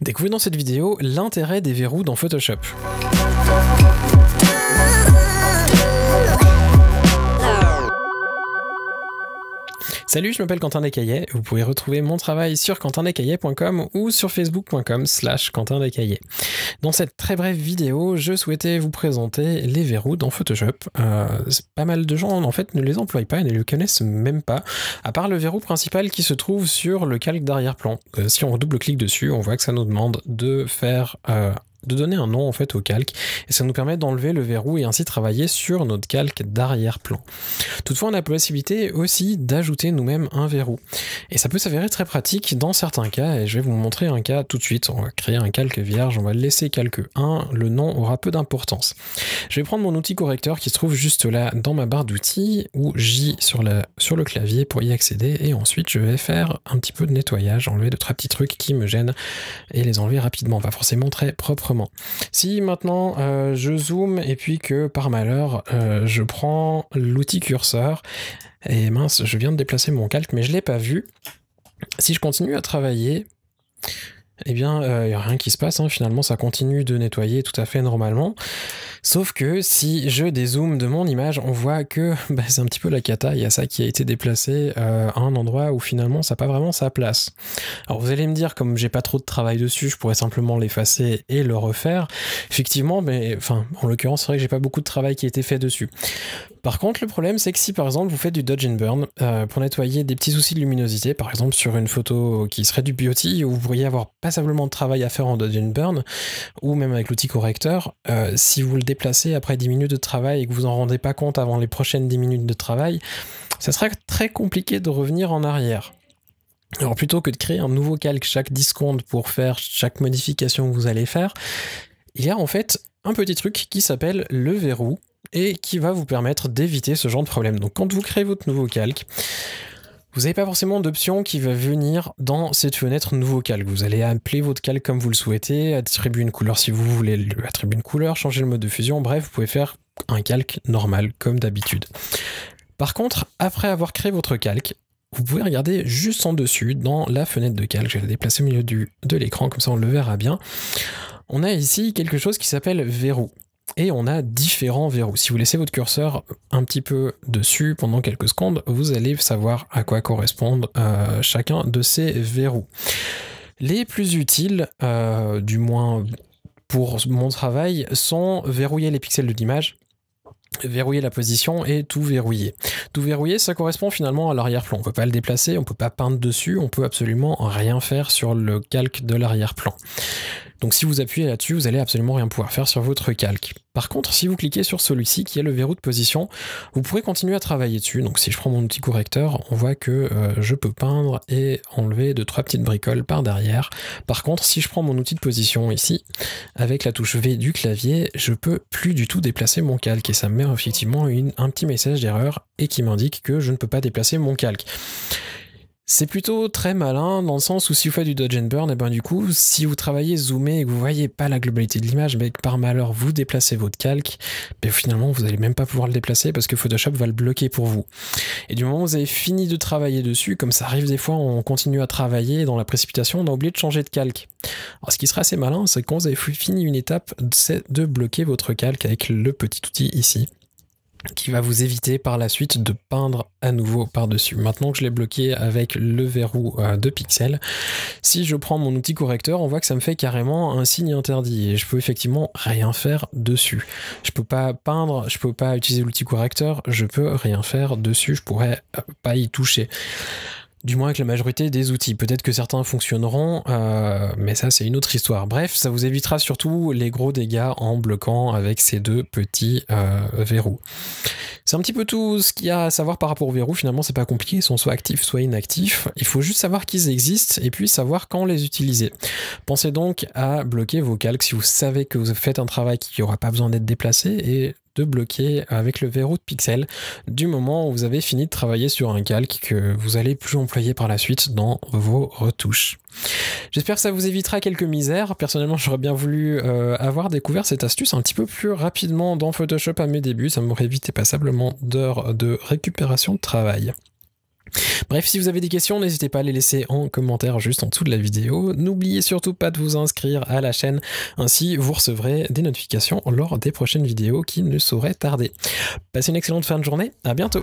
Découvrez dans cette vidéo l'intérêt des verrous dans Photoshop. Salut, je m'appelle Quentin Descaillets. Vous pouvez retrouver mon travail sur quentindescaillets.com ou sur facebook.com/quentindescaillets. Dans cette très brève vidéo, je souhaitais vous présenter les verrous dans Photoshop. Pas mal de gens en fait ne les emploient pas et ne les connaissent même pas, à part le verrou principal qui se trouve sur le calque d'arrière-plan. Si on double-clique dessus, on voit que ça nous demande de donner un nom en fait au calque, et ça nous permet d'enlever le verrou et ainsi travailler sur notre calque d'arrière-plan. Toutefois, on a la possibilité aussi d'ajouter nous-mêmes un verrou, et ça peut s'avérer très pratique dans certains cas, et je vais vous montrer un cas tout de suite. On va créer un calque vierge, on va le laisser calque 1, le nom aura peu d'importance. Je vais prendre mon outil correcteur qui se trouve juste là dans ma barre d'outils, ou J sur le clavier pour y accéder, et ensuite je vais faire un petit peu de nettoyage, enlever de très petits trucs qui me gênent, et les enlever rapidement, pas forcément très proprement. Si maintenant je zoome et puis que par malheur je prends l'outil curseur, et mince, je viens de déplacer mon calque mais je l'ai pas vu. Si je continue à travailler, eh bien il n'y a rien qui se passe, hein. Finalement ça continue de nettoyer tout à fait normalement. Sauf que si je dézoome de mon image, on voit que c'est un petit peu la cata, il y a ça qui a été déplacé à un endroit où finalement ça n'a pas vraiment sa place. Alors vous allez me dire, comme j'ai pas trop de travail dessus, je pourrais simplement l'effacer et le refaire. Effectivement, mais en l'occurrence, c'est vrai que j'ai pas beaucoup de travail qui a été fait dessus. Par contre, le problème, c'est que si par exemple vous faites du dodge and burn pour nettoyer des petits soucis de luminosité, par exemple sur une photo qui serait du beauty, où vous pourriez avoir passablement de travail à faire en dodge and burn, ou même avec l'outil correcteur, si vous le déplacez après 10 minutes de travail et que vous en rendez pas compte avant les prochaines 10 minutes de travail, ça sera très compliqué de revenir en arrière. Alors plutôt que de créer un nouveau calque chaque 10 secondes pour faire chaque modification que vous allez faire, il y a en fait un petit truc qui s'appelle le verrou et qui va vous permettre d'éviter ce genre de problème. Donc quand vous créez votre nouveau calque, vous n'avez pas forcément d'option qui va venir dans cette fenêtre nouveau calque. Vous allez appeler votre calque comme vous le souhaitez, attribuer une couleur si vous voulez lui attribuer une couleur, changer le mode de fusion, bref, vous pouvez faire un calque normal comme d'habitude. Par contre, après avoir créé votre calque, vous pouvez regarder juste en dessus dans la fenêtre de calque. Je vais la déplacer au milieu de l'écran, comme ça on le verra bien. On a ici quelque chose qui s'appelle verrou. Et on a différents verrous. Si vous laissez votre curseur un petit peu dessus pendant quelques secondes, vous allez savoir à quoi correspondent chacun de ces verrous. Les plus utiles, du moins pour mon travail, sont verrouiller les pixels de l'image, verrouiller la position et tout verrouiller. Tout verrouiller, ça correspond finalement à l'arrière-plan. On ne peut pas le déplacer, on ne peut pas peindre dessus, on peut absolument rien faire sur le calque de l'arrière-plan. Donc si vous appuyez là-dessus, vous allez absolument rien pouvoir faire sur votre calque. Par contre, si vous cliquez sur celui-ci, qui est le verrou de position, vous pourrez continuer à travailler dessus. Donc si je prends mon outil correcteur, on voit que je peux peindre et enlever 2-3 petites bricoles par derrière. Par contre, si je prends mon outil de position ici, avec la touche V du clavier, je peux plus du tout déplacer mon calque. Et ça me met effectivement un petit message d'erreur et qui m'indique que je ne peux pas déplacer mon calque. C'est plutôt très malin dans le sens où si vous faites du dodge and burn, et ben du coup, si vous travaillez zoomé et que vous voyez pas la globalité de l'image, mais que par malheur vous déplacez votre calque, ben finalement vous allez même pas pouvoir le déplacer parce que Photoshop va le bloquer pour vous. Et du moment où vous avez fini de travailler dessus, comme ça arrive des fois, on continue à travailler et dans la précipitation, on a oublié de changer de calque. Alors ce qui serait assez malin, c'est que quand vous avez fini une étape, c'est de bloquer votre calque avec le petit outil ici, qui va vous éviter par la suite de peindre à nouveau par-dessus. Maintenant que je l'ai bloqué avec le verrou de pixels, si je prends mon outil correcteur, on voit que ça me fait carrément un signe interdit et je peux effectivement rien faire dessus. Je peux pas peindre, je peux pas utiliser l'outil correcteur, je peux rien faire dessus, je pourrais pas y toucher. Du moins avec la majorité des outils. Peut-être que certains fonctionneront, mais ça c'est une autre histoire. Bref, ça vous évitera surtout les gros dégâts en bloquant avec ces deux petits verrous. C'est un petit peu tout ce qu'il y a à savoir par rapport aux verrous. Finalement, c'est pas compliqué, ils sont soit actifs, soit inactifs. Il faut juste savoir qu'ils existent et puis savoir quand les utiliser. Pensez donc à bloquer vos calques si vous savez que vous faites un travail qui n'aura pas besoin d'être déplacé et de bloquer avec le verrou de pixel du moment où vous avez fini de travailler sur un calque que vous allez plus employer par la suite dans vos retouches. J'espère que ça vous évitera quelques misères. Personnellement, j'aurais bien voulu avoir découvert cette astuce un petit peu plus rapidement dans Photoshop à mes débuts. Ça m'aurait évité passablement d'heures de récupération de travail. Bref, si vous avez des questions, n'hésitez pas à les laisser en commentaire juste en dessous de la vidéo. N'oubliez surtout pas de vous inscrire à la chaîne, ainsi vous recevrez des notifications lors des prochaines vidéos qui ne sauraient tarder. Passez une excellente fin de journée, à bientôt.